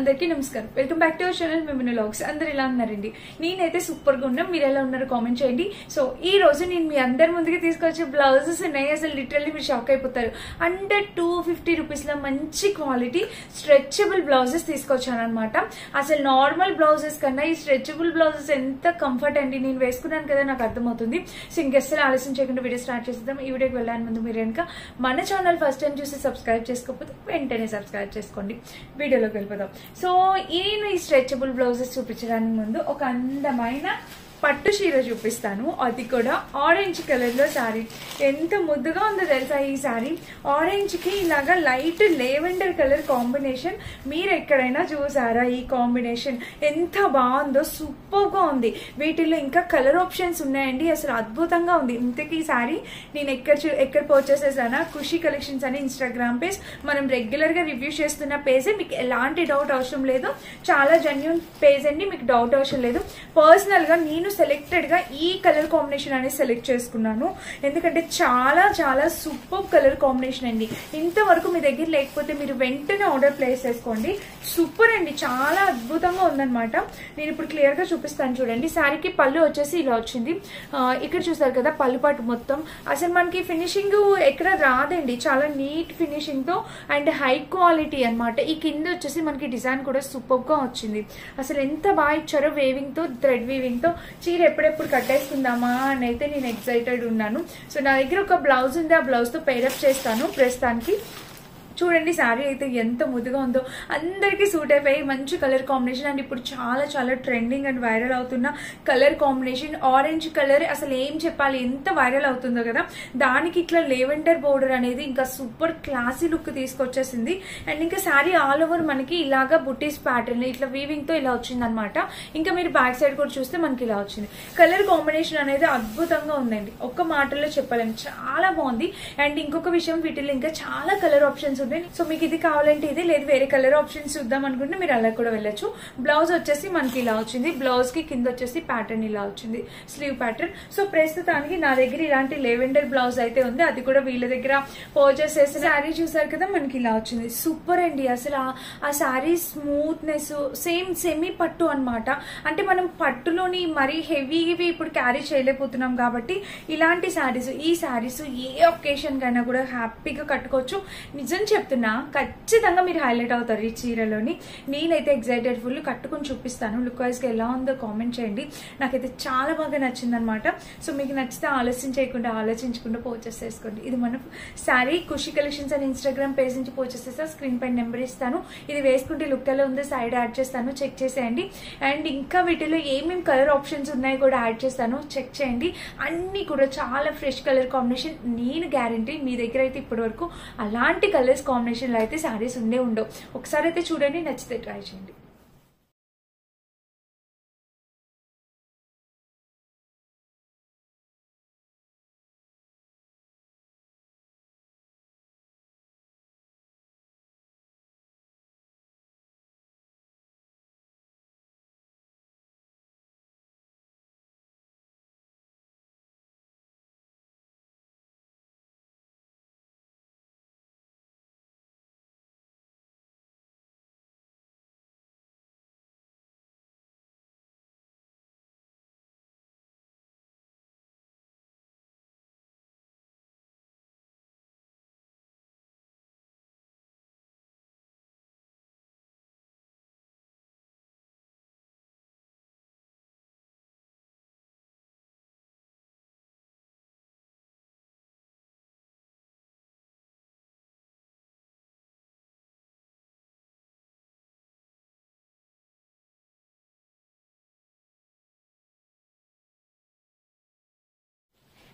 అందరికీ నమస్కారం. Welcome back to our channel మిమిన్ వ్లాగ్స్. అందరు ఎలా ఉన్నారండి? నేనైతే సూపర్ గా ఉన్నా. మీరు ఎలా ఉన్నారో కామెంట్ చేయండి. సో ఈ రోజు నేను మీ అందరి ముందుకి తీసుకొచ్చే బ్లౌజెస్ ఉన్నాయి. అసలు లిటరల్లీ మీరు షాక్ అయిపోతారు. అండర్ 250 రూపీస్ లో మంచి క్వాలిటీ స్ట్రెచబుల్ బ్లౌజెస్ తీసుకొచ్చాను అనమాట. అసలు నార్మల్ బ్లౌజెస్ కన్నా ఈ స్ట్రెచబుల్ బ్లౌజెస్ ఎంత కంఫర్ట్ అండి. నేను వేసుకున్నాను కదా, నాకు అర్థమవుతుంది. సో ఇంకెస్సలు ఆలస్యం చేయకుండా వీడియో స్టార్ట్ చేద్దాం. ఈ వీడియోకి వెళ్ళాను ముందు మీరు కనుక మన ఛానల్ ఫస్ట్ టైం చూసి సబ్స్క్రైబ్ చేసుకోకపోతే వెంటనే సబ్స్క్రైబ్ చేసుకోండి. వీడియోలోకి వెళ్ళిపోదాం. సో ఈ స్ట్రెచబుల్ బ్లౌజెస్ చూపించడానికి ముందు ఒక అందమైన పట్టు చీర చూపిస్తాను. అది కూడా ఆరెంజ్ కలర్ లో శారీ. ఎంత ముద్దుగా ఉందో తెలుసా ఈ శారీ. ఆరెంజ్ కి ఇలాగా లైట్ లెవెండర్ కలర్ కాంబినేషన్. మీరు ఎక్కడైనా చూసారా ఈ కాంబినేషన్? ఎంత బాగుందో, సూపర్ గా ఉంది. వీటిల్లో ఇంకా కలర్ ఆప్షన్స్ ఉన్నాయండి. అసలు అద్భుతంగా ఉంది. ఇంతకీ ఈ శారీ నేను ఎక్కడ పర్చేస్ చేశానా? ఖుషి కలెక్షన్స్ అని ఇన్స్టాగ్రామ్ పేజ్, మనం రెగ్యులర్ గా రివ్యూ చేస్తున్న పేజే. మీకు ఎలాంటి డౌట్ అవసరం లేదు. చాలా జెన్యూన్ పేజ్ అండి. మీకు డౌట్ అవసరం లేదు. పర్సనల్ గా నేను సెలెక్టెడ్ గా ఈ కలర్ కాంబినేషన్ అనేది సెలెక్ట్ చేసుకున్నాను. ఎందుకంటే చాలా చాలా సూపర్ కలర్ కాంబినేషన్ అండి. ఇంతవరకు మీ దగ్గర లేకపోతే మీరు వెంటనే ఆర్డర్ ప్లేస్ చేసుకోండి. సూపర్ అండి, చాలా అద్భుతంగా ఉందన్నమాట. నేను ఇప్పుడు క్లియర్ గా చూపిస్తాను చూడండి. శారీకి పళ్ళు వచ్చేసి ఇలా వచ్చింది. ఇక్కడ చూసారు కదా పళ్ళు పాటు మొత్తం. అసలు మనకి ఫినిషింగ్ ఎక్కడ రాదండి. చాలా నీట్ ఫినిషింగ్ తో అండ్ హై క్వాలిటీ అనమాట. ఈ కింద వచ్చేసి మనకి డిజైన్ కూడా సూపర్ గా వచ్చింది. అసలు ఎంత బాగా ఇచ్చారో. వేవింగ్ తో, థ్రెడ్ వీవింగ్ తో. చీర ఎప్పుడెప్పుడు కట్టేసుకుందామా అని అయితే నేను ఎక్సైటెడ్ ఉన్నాను. సో నా దగ్గర ఒక బ్లౌజ్ ఉంది. ఆ బ్లౌజ్ తో పేరప్ చేస్తాను ప్రస్తుతానికి. చూడండి శారీ అయితే ఎంత ముద్దుగా ఉందో. అందరికీ సూట్ అయిపోయి మంచి కలర్ కాంబినేషన్. అండ్ ఇప్పుడు చాలా చాలా ట్రెండింగ్ అండ్ వైరల్ అవుతున్న కలర్ కాంబినేషన్ ఆరెంజ్ కలర్. అసలు ఏం చెప్పాలి, ఎంత వైరల్ అవుతుందో కదా. దానికి ఇట్లా లెవెండర్ బోర్డర్ అనేది ఇంకా సూపర్ క్లాసీ లుక్ తీసుకొచ్చేసింది. అండ్ ఇంకా శారీ ఆల్ ఓవర్ మనకి ఇలాగా బుట్టీస్ ప్యాటర్న్ ఇట్లా వీవింగ్ తో ఇలా వచ్చింది అనమాట. ఇంకా మీరు బ్యాక్ సైడ్ కూడా చూస్తే మనకి ఇలా వచ్చింది. కలర్ కాంబినేషన్ అనేది అద్భుతంగా ఉందండి. ఒక్క మాటలో చెప్పలేము, చాలా బాగుంది. అండ్ ఇంకొక విషయం, వీటిలో ఇంకా చాలా కలర్ ఆప్షన్స్. సో మీకు ఇది కావాలంటే ఇది, లేదు వేరే కలర్ ఆప్షన్స్ చూద్దాం అనుకుంటే మీరు అలా కూడా వెళ్ళొచ్చు. బ్లౌజ్ వచ్చేసి మనకి ఇలా వచ్చింది. బ్లౌజ్ కి కింద వచ్చేసి ప్యాటర్న్ ఇలా వచ్చింది, స్లీవ్ ప్యాటర్న్. సో ప్రస్తుతానికి నా దగ్గర ఇలాంటి లెవెండర్ బ్లౌజ్ అయితే ఉంది. అది కూడా వీళ్ళ దగ్గర పర్చేస్ చేసిన శారీ చూసారు కదా, మనకి ఇలా వచ్చింది. సూపర్ అండి. అసలు ఆ శారీ స్మూత్నెస్ సేమ్ సెమీ పట్టు అనమాట. అంటే మనం పట్టులోని మరీ హెవీవి ఇప్పుడు క్యారీ చేయలేకపోతున్నాం కాబట్టి ఇలాంటి శారీస్, ఈ శారీస్ ఏ ఒకేషన్ కైనా కూడా హ్యాపీగా కట్టుకోవచ్చు. నిజం చెప్తున్నా, ఖచ్చితంగా మీరు హైలైట్ అవుతారు ఈ చీరలోని. నేనైతే ఎక్సైటెడ్, ఫుల్ కట్టుకుని చూపిస్తాను. లుక్ వైజ్ గా ఎలా ఉందో కామెంట్ చేయండి. నాకైతే చాలా బాగా నచ్చింది అనమాట. సో మీకు నచ్చితే ఆలస్యం చేయకుండా, ఆలోచించకుండా పర్చేస్ చేసుకోండి. ఇది మన శారీ ఖుషి కలెక్షన్స్ అని ఇన్స్టాగ్రామ్ పేజ్ నుంచి పర్చేస్ చేస్తా. స్క్రీన్ పైన నెంబర్ ఇస్తాను. ఇది వేసుకుంటే లుక్ ఎలా ఉందో సైడ్ యాడ్ చేస్తాను, చెక్ చేసేయండి. అండ్ ఇంకా వీటిలో ఏమేమి కలర్ ఆప్షన్స్ ఉన్నాయో కూడా యాడ్ చేస్తాను, చెక్ చేయండి. అన్ని కూడా చాలా ఫ్రెష్ కలర్ కాంబినేషన్. నేను గ్యారంటీ మీ దగ్గర అయితే ఇప్పటి వరకు అలాంటి కలర్స్ కాంబినేషన్ లో అయితే శారీస్ ఉండవు. ఒకసారి అయితే చూడండి, నచ్చితే ట్రై చేయండి.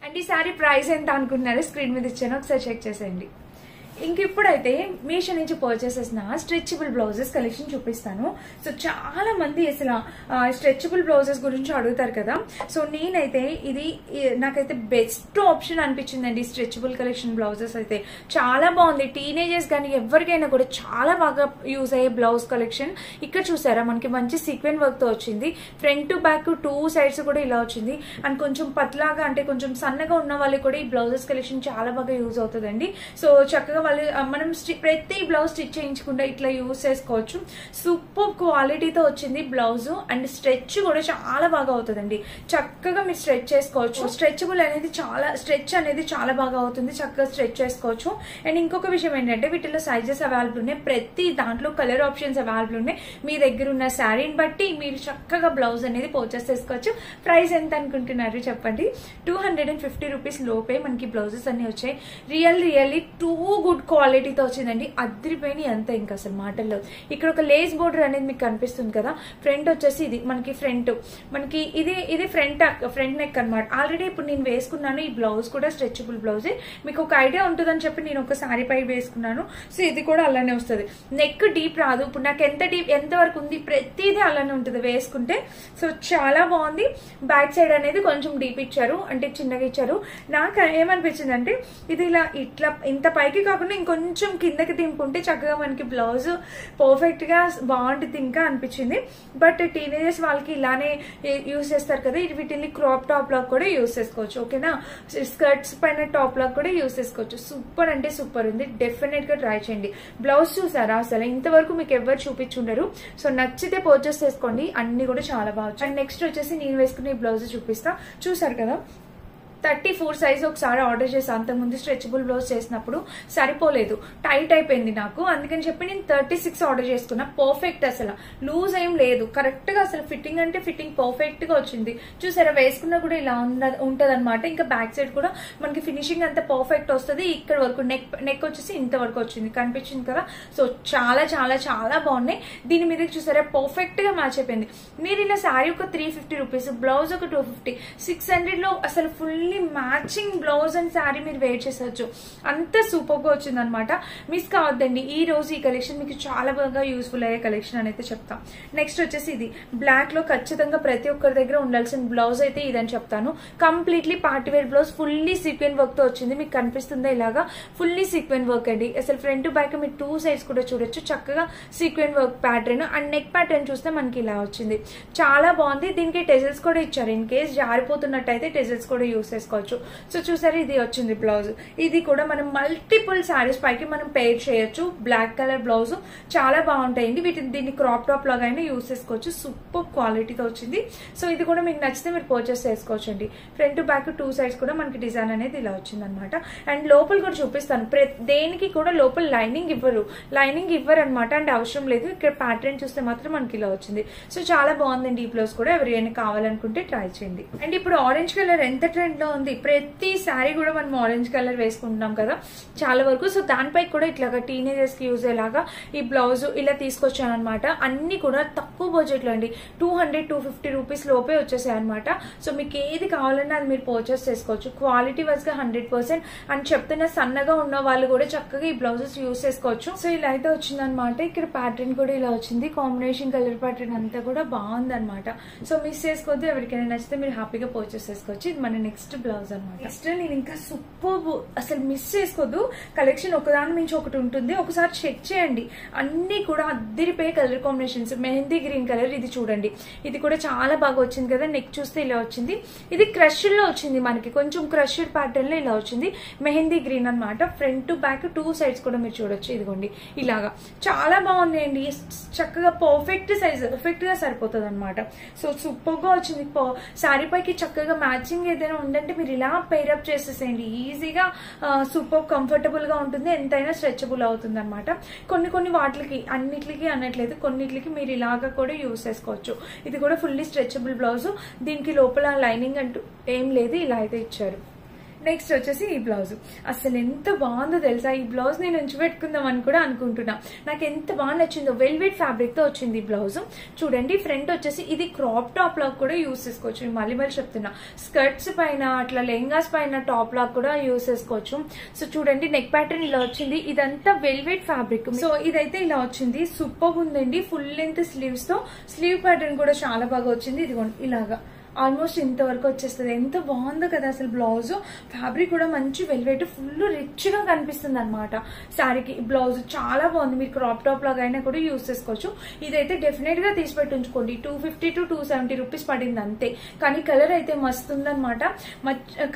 అండ్ ఈ శారీ ప్రైస్ ఎంత అనుకుంటున్నారు? స్క్రీన్ మీద ఇచ్చాను, ఒకసారి చెక్ చేసేయండి. ఇంక ఇప్పుడైతే మీషో నుంచి పర్చేస్ చేసిన స్ట్రెచబుల్ బ్లౌజెస్ కలెక్షన్ చూపిస్తాను. సో చాలా మంది అసలు స్ట్రెచబుల్ బ్లౌజెస్ గురించి అడుగుతారు కదా. సో నేనైతే ఇది నాకైతే బెస్ట్ ఆప్షన్ అనిపించిందండి. స్ట్రెచబుల్ కలెక్షన్ బ్లౌజెస్ అయితే చాలా బాగుంది. టీనేజర్స్ కానీ ఎవరికైనా కూడా చాలా బాగా యూజ్ అయ్యే బ్లౌజ్ కలెక్షన్. ఇక్కడ చూసారా మనకి మంచి సీక్వెన్ వర్క్ తో వచ్చింది. ఫ్రంట్ టు బ్యాక్ 2 సైడ్స్ కూడా ఇలా వచ్చింది. అండ్ కొంచెం పతలాగా అంటే కొంచెం సన్నగా ఉన్న వాళ్ళకి కూడా ఈ బ్లౌజెస్ కలెక్షన్ చాలా బాగా యూజ్ అవుతుందండి. సో చక్కగా వాళ్ళు మనం ప్రతి బ్లౌజ్ స్టిచ్ చేయించకుండా ఇట్లా యూస్ చేసుకోవచ్చు. సూపర్ క్వాలిటీతో వచ్చింది బ్లౌజ్ అండ్ స్ట్రెచ్ కూడా చాలా బాగా అవుతుందండి. చక్కగా మీరు స్ట్రెచ్ చేసుకోవచ్చు. స్ట్రెచ్ అనేది చాలా బాగా అవుతుంది. చక్కగా స్ట్రెచ్ చేసుకోవచ్చు. అండ్ ఇంకొక విషయం ఏంటంటే వీటిలో సైజెస్ అవైలబుల్ ఉన్నాయి. ప్రతి దాంట్లో కలర్ ఆప్షన్స్ అవైలబుల్ ఉన్నాయి. మీ దగ్గర ఉన్న శారీని బట్టి మీరు చక్కగా బ్లౌజ్ అనేది పర్చేస్ చేసుకోవచ్చు. ప్రైస్ ఎంత అనుకుంటున్నారు చెప్పండి? 250 రూపీస్ లోపే మనకి బ్లౌజెస్ అన్ని వచ్చాయి. రియల్లీ టూ గుడ్ క్వాలిటీతో వచ్చిందండి. అద్రిపోయినాయి అంత ఇంకా అసలు మాటల్లో. ఇక్కడ ఒక లేస్ బోర్డర్ అనేది మీకు కనిపిస్తుంది కదా. ఫ్రంట్ వచ్చేసి ఇది మనకి ఇది ఫ్రంట్ నెక్ అనమాట. ఆల్రెడీ ఇప్పుడు నేను వేసుకున్నాను. ఈ బ్లౌజ్ కూడా స్ట్రెచబుల్ బ్లౌజే. మీకు ఒక ఐడియా ఉంటుందని చెప్పి నేను ఒక శారీ పై వేసుకున్నాను. సో ఇది కూడా అలానే వస్తుంది. నెక్ డీప్ రాదు. ఇప్పుడు నాకు ఎంత వరకు ఉంది ప్రతిదీ అలానే ఉంటుంది వేసుకుంటే. సో చాలా బాగుంది. బ్యాక్ సైడ్ అనేది కొంచెం డీప్ ఇచ్చారు, అంటే చిన్నగా ఇచ్చారు. నాకు ఏమనిపించింది అంటే ఇది ఇట్లా ఇంత పైకి కాకుండా ఇంకొంచెం కిందకి దింపుంటే చక్కగా మనకి బ్లౌజ్ పర్ఫెక్ట్ గా బాగుంటుంది ఇంకా అనిపించింది. బట్ టీనేజర్స్ వాళ్ళకి ఇలానే యూస్ చేస్తారు కదా. వీటిని క్రాప్ టాప్ లాగా కూడా యూస్ చేసుకోవచ్చు. ఓకేనా? స్కర్ట్స్ పైన టాప్ లాగా కూడా యూస్ చేసుకోవచ్చు. సూపర్ అంటే సూపర్ ఉంది. డెఫినెట్ గా ట్రై చేయండి. బ్లౌజ్ చూసారా? అసలు ఇంతవరకు మీకు ఎవరు చూపించుండరు. సో నచ్చితే పర్చేస్ చేసుకోండి. అన్ని కూడా చాలా బాగుంది. అండ్ నెక్స్ట్ వచ్చేసి నేను వేసుకునే బ్లౌజ్ చూపిస్తా. చూసారు కదా, 34 సైజ్ ఒకసారి ఆర్డర్ చేసాను. అంతకుముందు స్ట్రెచబుల్ బ్లౌజ్ చేసినప్పుడు సరిపోలేదు, టైట్ అయిపోయింది నాకు. అందుకని చెప్పి నేను 36 ఆర్డర్ చేసుకున్నా. పర్ఫెక్ట్, అసలు లూజ్ ఏం లేదు. కరెక్ట్ గా అసలు ఫిట్టింగ్ అంటే ఫిట్టింగ్ పర్ఫెక్ట్ గా వచ్చింది. చూసారా? వేసుకున్నా కూడా ఇలా ఉంటది అనమాట. ఇంకా బ్యాక్ సైడ్ కూడా మనకి ఫినిషింగ్ అంతా పర్ఫెక్ట్ వస్తుంది. ఇక్కడ వరకు నెక్ వచ్చేసి ఇంత వరకు వచ్చింది. కనిపించింది కదా. సో చాలా చాలా చాలా బాగున్నాయి. దీని మీద చూసారా పర్ఫెక్ట్ గా మ్యాచ్ అయిపోయింది. మీరు ఇలా శారీ ఒక 350 రూపీస్, బ్లౌజ్ ఒక 250, 600 లో అసలు full matching blouse and sari మీరు వేర్ చేసవచ్చు. అంత సూపర్ గా వచ్చింది అనమాట. మిస్ కావద్దండి. ఈ రోజు ఈ కలెక్షన్ మీకు చాలా బాగా యూస్ఫుల్ అయ్యే కలెక్షన్ అని అయితే చెప్తాం. నెక్స్ట్ వచ్చేసి ఇది బ్లాక్ లో ఖచ్చితంగా ప్రతి ఒక్కరి దగ్గర ఉండాల్సిన బ్లౌజ్ అయితే ఇదని చెప్తాను. Completely partywear blouse, fully sequin work తో వచ్చింది. మీకు కనిపిస్తుందా? ఇలాగా ఫుల్లీ సీక్వెన్ వర్క్ అండి. అసలు ఫ్రంట్ టు బ్యాక్ మీరు 2 సైడ్స్ కూడా చూడొచ్చు. చక్కగా sequin work pattern and neck pattern చూస్తే మనకి ఇలా వచ్చింది. చాలా బాగుంది. దీనికి టెజల్స్ కూడా ఇచ్చారు. ఇన్ కేస్ జారిపోతున్నట్టయితే టెజల్స్ కూడా యూస్ చేసుకోవచ్చు. సో చూసారు, ఇది వచ్చింది బ్లౌజ్. ఇది కూడా మనం మల్టిపుల్ శారీస్ పైకి మనం పేర్ చేయొచ్చు. బ్లాక్ కలర్ బ్లౌజ్ చాలా బాగుంటాయండి. దీన్ని క్రాప్ టాప్ లాగా అయినా యూస్ చేసుకోవచ్చు. సూపర్ క్వాలిటీతో వచ్చింది. సో ఇది కూడా మీకు నచ్చితే మీరు పర్చేస్ చేసుకోవచ్చు అండి. ఫ్రంట్ టు బ్యాక్ 2 సైడ్స్ కూడా మనకి డిజైన్ అనేది ఇలా వచ్చింది అనమాట. అండ్ లోపల కూడా చూపిస్తాను. దేనికి కూడా లోపల లైనింగ్ ఇవ్వరు అనమాట. అండ్ అవసరం లేదు. ఇక్కడ ప్యాటర్న్ చూస్తే మాత్రం మనకి ఇలా వచ్చింది. సో చాలా బాగుందండి. ఈ బ్లౌజ్ కూడా ఎవరైనా కావాలనుకుంటే ట్రై చేయండి. అండ్ ఇప్పుడు ఆరెంజ్ కలర్ ఎంత ట్రెండ్ లో ఉంది. ప్రతి శారీ కూడా మనం ఆరెంజ్ కలర్ వేసుకుంటున్నాం కదా చాలా వరకు. సో దానిపై కూడా ఇట్లాగా టీనేజర్స్ కి యూజ్ అయ్యేలాగా ఈ బ్లౌజ్ ఇలా తీసుకొచ్చాను అనమాట. అన్ని కూడా తక్కువ బడ్జెట్ లో అండి. 200-250 రూపీస్ లోపే వచ్చేసాయి అనమాట. సో మీకు ఏది కావాలన్నా అది మీరు పర్చేస్ చేసుకోవచ్చు. క్వాలిటీ వైజ్ గా 100% అని చెప్తున్న సన్నగా ఉన్న వాళ్ళు కూడా చక్కగా ఈ బ్లౌజెస్ యూజ్ చేసుకోవచ్చు. సో ఇలా అయితే వచ్చింది అనమాట. ఇక్కడ ప్యాటర్న్ కూడా ఇలా వచ్చింది. కాంబినేషన్ కలర్ ప్యాటర్న్ అంతా కూడా బాగుంది అనమాట. సో మిస్ చేసుకోవద్దు. ఎవరికైనా నచ్చితే మీరు హ్యాపీగా పర్చేస్ చేసుకోవచ్చు. ఇది మన నెక్స్ట్ బ్లౌజ్ అనమాట. నెక్స్ట్ నేను ఇంకా సూపర్, అసలు మిస్ చేసుకోవద్దు. కలెక్షన్ ఒకదాని మించి ఒకటి ఉంటుంది. ఒకసారి చెక్ చేయండి. అన్ని కూడా అద్దరిపోయే colour combinations. Mehndi green colour ఇది చూడండి. ఇది కూడా చాలా బాగా వచ్చింది కదా. నెక్ చూస్తే ఇలా వచ్చింది. ఇది క్రష్ లో వచ్చింది. మనకి కొంచెం క్రష్డ్ ప్యాటర్న్ లో ఇలా వచ్చింది. మెహందీ గ్రీన్ అనమాట. ఫ్రంట్ టు బ్యాక్ 2 సైడ్స్ కూడా మీరు చూడొచ్చు. ఇదిగోండి ఇలాగా చాలా బాగున్నాయండి. చక్కగా పర్ఫెక్ట్ సైజ్, పర్ఫెక్ట్ గా సరిపోతుంది అనమాట. సో సూపర్ గా వచ్చింది. శారీ పైకి చక్కగా మ్యాచింగ్ ఏదైనా ఉందంటే మీరు ఇలా పేరప్ చేసేసేయండి. ఈజీగా సూపర్ కంఫర్టబుల్ గా ఉంటుంది. ఎంతైనా స్ట్రెచబుల్ అవుతుంది అనమాట. కొన్ని వాటికి అన్నిటికి అనట్లేదు, కొన్నిటికి మీరు ఇలాగా కూడా యూస్ చేసుకోవచ్చు. ఇది కూడా ఫుల్లీ స్ట్రెచబుల్ బ్లౌజ్. దీనికి లోపల లైనింగ్ అంటూ ఏం లేదు. ఇలా అయితే ఇచ్చారు. నెక్స్ట్ వచ్చేసి ఈ బ్లౌజ్. అసలు ఎంత బాగుందో తెలుసా. ఈ బ్లౌజ్ నేను ఉంచిపెట్టుకుందాం అని కూడా అనుకుంటున్నా. నాకు ఎంత బాగా నచ్చిందో. వెల్వెట్ ఫ్యాబ్రిక్ తో వచ్చింది ఈ బ్లౌజ్. చూడండి ఫ్రంట్ వచ్చేసి ఇది క్రాప్ టాప్ లాగా కూడా యూస్ చేసుకోవచ్చు. మళ్ళీ చెప్తున్నా, స్కర్ట్స్ పైన అట్లా లెహంగాస్ పైన టాప్ లాగా కూడా యూస్ చేసుకోవచ్చు. సో చూడండి నెక్ ప్యాటర్న్ ఇలా వచ్చింది. ఇదంతా వెల్వెట్ ఫ్యాబ్రిక్. సో ఇదైతే ఇలా వచ్చింది. సూపర్ ఉందండి. ఫుల్ లెంత్ స్లీవ్స్ తో స్లీవ్ ప్యాటర్న్ కూడా చాలా బాగా వచ్చింది. ఇదిగోండి ఇలాగా ఆల్మోస్ట్ ఇంతవరకు వచ్చేస్తుంది. ఎంత బాగుందో కదా అసలు బ్లౌజ్. ఫ్యాబ్రిక్ కూడా మంచి వెల్వెట్, ఫుల్ రిచ్ గా కనిపిస్తుంది అనమాట శారీకి. బ్లౌజ్ చాలా బాగుంది. మీరు క్రాప్ టాప్ లాగా అయినా కూడా యూజ్ చేసుకోవచ్చు. ఇదైతే డెఫినెట్ గా తీసి పెట్టి ఉంచుకోండి. 250 to 270 రూపీస్ పడింది అంతే. కానీ కలర్ అయితే మస్తు ఉందనమాట.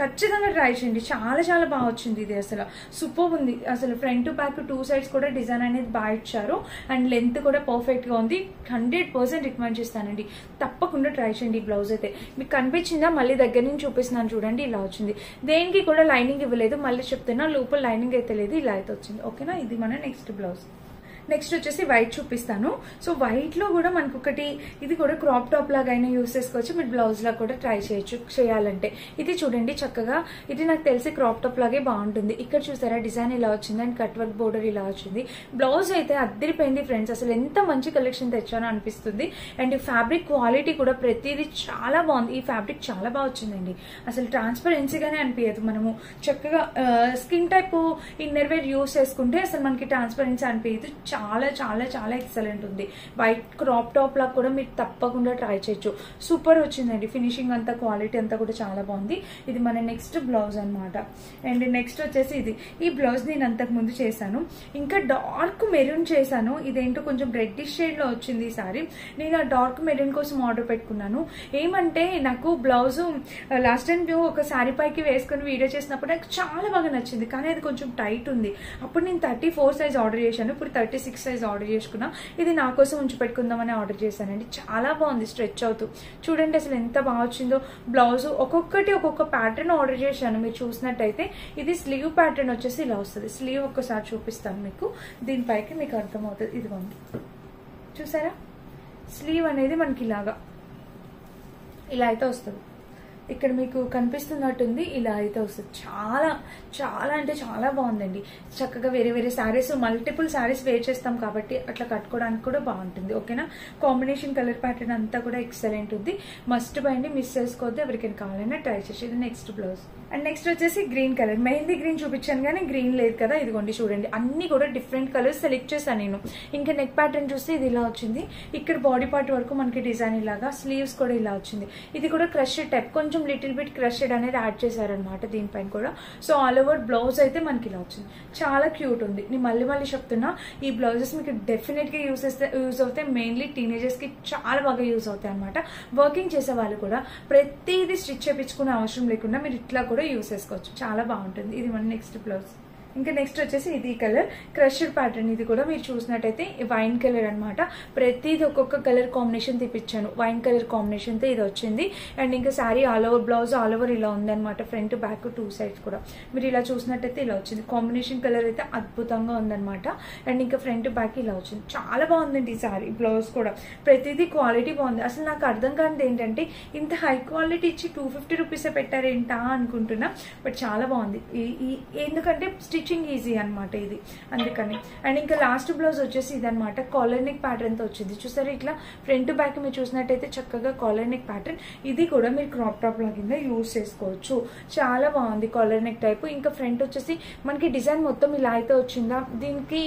ఖచ్చితంగా ట్రై చేయండి. చాలా చాలా బాగా వచ్చింది. ఇది అసలు సూపర్ ఉంది. అసలు ఫ్రంట్ టు బ్యాక్ 2 సైడ్స్ కూడా డిజైన్ అనేది బాగా ఇచ్చారు. అండ్ లెంత్ కూడా పర్ఫెక్ట్ గా ఉంది. 100% రికమెండ్ చేస్తానండి. తప్పకుండా ట్రై చేయండి. ఈ బ్లౌజ్ అయితే మీకు కనిపించిందా? మళ్ళీ దగ్గర నుంచి చూపిస్తున్నాను చూడండి. ఇలా వచ్చింది. దేనికి కూడా లైనింగ్ ఇవ్వలేదు. మళ్ళీ చెప్తున్నా, లోపల లైనింగ్ అయితే లేదు. ఇలా అయితే వచ్చింది. ఓకేనా? ఇది మన నెక్స్ట్ బ్లౌజ్. నెక్స్ట్ వచ్చేసి వైట్ చూపిస్తాను. సో వైట్ లో కూడా మనకు ఒకటి, ఇది కూడా క్రాప్ టాప్ లాగా అయినా యూస్ చేసుకోవచ్చు. మీరు బ్లౌజ్ లా కూడా ట్రై చేయొచ్చు చేయాలంటే. ఇది చూడండి చక్కగా, ఇది నాకు తెలిసి క్రాప్ టాప్ లాగే బాగుంటుంది. ఇక్కడ చూసారా డిజైన్ ఇలా వచ్చింది అండ్ కట్ వర్క్ బోర్డర్ ఇలా వచ్చింది. బ్లౌజ్ అయితే అద్దరిపోయింది ఫ్రెండ్స్. అసలు ఎంత మంచి కలెక్షన్ తెచ్చానో అనిపిస్తుంది. అండ్ ఫ్యాబ్రిక్ క్వాలిటీ కూడా ప్రతిదీ చాలా బాగుంది. ఈ ఫ్యాబ్రిక్ చాలా బాగా వచ్చిందండి. అసలు ట్రాన్స్పరెన్సీగానే అనిపించదు. మనము చక్కగా skin type inner wear use చేసుకుంటే అసలు మనకి ట్రాన్స్పరెన్సీ అనిపించదు. చాలా చాలా చాలా ఎక్సలెంట్ ఉంది. వైట్ క్రాప్ టాప్ లా కూడా మీరు తప్పకుండా ట్రై చేయొచ్చు. సూపర్ వచ్చిందండి. ఫినిషింగ్ అంతా, క్వాలిటీ అంతా కూడా చాలా బాగుంది. ఇది మన నెక్స్ట్ బ్లౌజ్ అనమాట. అండ్ నెక్స్ట్ వచ్చేసి ఇది. ఈ బ్లౌజ్ నేను అంతకు ముందు చేశాను. ఇంకా డార్క్ మెరూన్ చేశాను. ఇదేంటో కొంచెం రెడ్డిష్ షేడ్ లో వచ్చింది ఈసారి. నేను ఆ డార్క్ మెరూన్ కోసం ఆర్డర్ పెట్టుకున్నాను. ఏమంటే నాకు బ్లౌజ్ లాస్ట్ టైం ఒక శారీ పైకి వేసుకుని వీడియో చేసినప్పుడు నాకు చాలా బాగా నచ్చింది. కానీ అది కొంచెం టైట్ ఉంది. అప్పుడు నేను 34 సైజ్ ఆర్డర్ చేశాను. ఇప్పుడు 36 సైజ్ ఆర్డర్ చేసుకున్నా. ఇది నా కోసం ఉంచి పెట్టుకుందామని ఆర్డర్ చేశానండి. చాలా బాగుంది స్ట్రెచ్ అవుతూ. చూడండి అసలు ఎంత బాగా వచ్చిందో బ్లౌజ్. ఒక్కొక్కటి ఒక్కొక్క ప్యాటర్న్ ఆర్డర్ చేశాను. మీరు చూసినట్టయితే ఇది స్లీవ్ ప్యాటర్న్ వచ్చేసి ఇలా వస్తుంది. స్లీవ్ ఒక్కసారి చూపిస్తాను మీకు. దీనిపైకి మీకు అర్థమవుతుంది. ఇదిగోండి చూసారా, స్లీవ్ అనేది మనకి ఇలాగా ఇలా అయితే వస్తుంది. ఇక్కడ మీకు కనిపిస్తున్నట్టుంది. ఇలా అయితే వస్తుంది. చాలా చాలా అంటే చాలా బాగుందండి. చక్కగా వేరే వేరే శారీస్, మల్టిపుల్ శారీస్ వేర్ చేస్తాం కాబట్టి అట్లా కట్టుకోవడానికి కూడా బాగుంటుంది. ఓకేనా? కాంబినేషన్ కలర్ ప్యాటర్న్ అంతా కూడా ఎక్సలెంట్ ఉంది. మస్ట్ బై అండి, మిస్ చేసుకోవద్దు. ఎవరికైనా కావాలన్నా ట్రై చేసేది. Next blouse. అండ్ నెక్స్ట్ వచ్చేసి గ్రీన్ కలర్. మెహందీ గ్రీన్ చూపించాను కానీ గ్రీన్ లేదు కదా. ఇదిగోండి చూడండి, అన్ని కూడా డిఫరెంట్ కలర్స్ సెలెక్ట్ చేశాను నేను. ఇంకా నెక్ ప్యాటర్న్ చూస్తే ఇది ఇలా వచ్చింది. ఇక్కడ బాడీ పార్ట్ వరకు మనకి డిజైన్ ఇలాగా, స్లీవ్స్ కూడా ఇలా వచ్చింది. ఇది కూడా క్రషెడ్ టైప్, కొంచెం లిటిల్ బిట్ క్రషెడ్ అనేది యాడ్ చేశారనమాట దీనిపైన కూడా. సో ఆల్ ఓవర్ బ్లౌజ్ అయితే మనకి ఇలా వచ్చింది. చాలా క్యూట్ ఉంది. నేను మళ్ళీ మళ్ళీ చెప్తున్నా, ఈ బ్లౌజెస్ మీకు డెఫినెట్ గా యూజ్ అవుతాయి. మెయిన్లీ టీనేజర్స్ కి చాలా బాగా యూజ్ అవుతాయి అనమాట. వర్కింగ్ చేసే వాళ్ళు కూడా ప్రతిదీ స్టిచ్ చేయించుకునే అవసరం లేకుండా మీరు ఇట్లా కూడా యూజ్ చేసుకోవచ్చు. చాలా బాగుంటుంది. ఇది మన నెక్స్ట్ బ్లౌజ్. ఇంకా నెక్స్ట్ వచ్చేసి ఇది కలర్ క్రషర్ ప్యాటర్న్. ఇది కూడా మీరు చూసినట్టయితే వైన్ కలర్ అనమాట. ప్రతిది ఒక్కొక్క కలర్ కాంబినేషన్ తెప్పించాను. వైన్ కలర్ కాంబినేషన్ తో ఇది వచ్చింది. అండ్ ఇంకా sari all over, blouse all over ఇలా ఉందన్నమాట. ఫ్రంట్ బ్యాక్ 2 సైడ్స్ కూడా మీరు ఇలా చూసినట్టయితే ఇలా వచ్చింది. కాంబినేషన్ కలర్ అయితే అద్భుతంగా ఉందన్నమాట. అండ్ ఇంకా ఫ్రంట్ బ్యాక్ ఇలా వచ్చింది. చాలా బాగుందండి ఈ శారీ. బ్లౌజ్ కూడా ప్రతిదీ క్వాలిటీ బాగుంది. అసలు నాకు అర్థం కానిది ఏంటంటే ఇంత హై క్వాలిటీ ఇచ్చి 250 రూపీసే పెట్టారేంటా అనుకుంటున్నా. బట్ చాలా బాగుంది. ఎందుకంటే స్టిచ్చింగ్ ఈజీ అనమాట ఇది, అందుకని. అండ్ ఇంకా లాస్ట్ బ్లౌజ్ వచ్చేసి ఇదనమాట. కాలర్ నెక్ ప్యాటర్న్ తో వచ్చింది. చూసారా ఇట్లా ఫ్రంట్ బ్యాక్ మీరు చూసినట్టయితే చక్కగా కాలర్ నెక్ ప్యాటర్న్. ఇది కూడా మీరు క్రాప్ టాప్ లా కింద యూజ్ చేసుకోవచ్చు. చాలా బాగుంది కాలర్ నెక్ టైప్. ఇంకా ఫ్రంట్ వచ్చేసి మనకి డిజైన్ మొత్తం ఇలా అయితే వచ్చిందా. దీనికి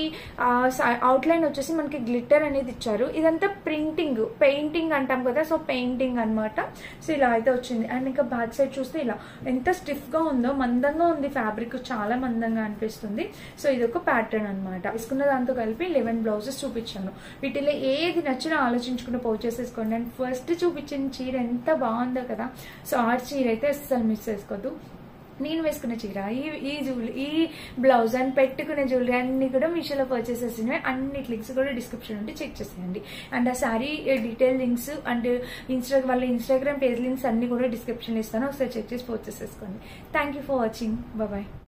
అవుట్ లైన్ వచ్చేసి మనకి గ్లిట్టర్ అనేది ఇచ్చారు. ఇదంతా ప్రింటింగ్, పెయింటింగ్ అంటాం కదా, సో పెయింటింగ్ అనమాట. సో ఇలా అయితే వచ్చింది. అండ్ ఇంకా బ్యాక్ సైడ్ చూస్తే ఇలా ఎంత స్టిఫ్ గా ఉందో, మందంగా ఉంది ఫ్యాబ్రిక్, చాలా మందంగా అనిపిస్తుంది. సో ఇది ఒక ప్యాటర్న్ అనమాట. వేసుకున్న దాంతో కలిపి 11 బ్లౌజెస్ చూపించాను. వీటిలో ఏది నచ్చినా ఆలోచించుకుని పర్చేస్ చేసుకోండి. అండ్ ఫస్ట్ చూపించిన చీర ఎంత బాగుందో కదా. సో ఆ చీర అయితే అస్సలు మిస్ చేసుకోవద్దు. నేను వేసుకున్న చీర, ఈ జ్యువెలరీ, ఈ బ్లౌజ్ అండ్ పెట్టుకునే జ్యువెలరీ అన్ని కూడా మీషోలో పర్చేస్ చేసినవి. అన్ని లింక్స్ కూడా డిస్క్రిప్షన్ ఉంటే చెక్ చేసేయండి. అండ్ ఆ శారీ డీటెయిల్ లింక్స్ అండ్ వాళ్ళ ఇన్స్టాగ్రామ్ పేజ్ లింక్స్ అన్ని కూడా డిస్క్రిప్షన్ ఇస్తాను. ఒకసారి చెక్ చేసి పర్చేస్ చేసుకోండి. Thank you for watching. Bye.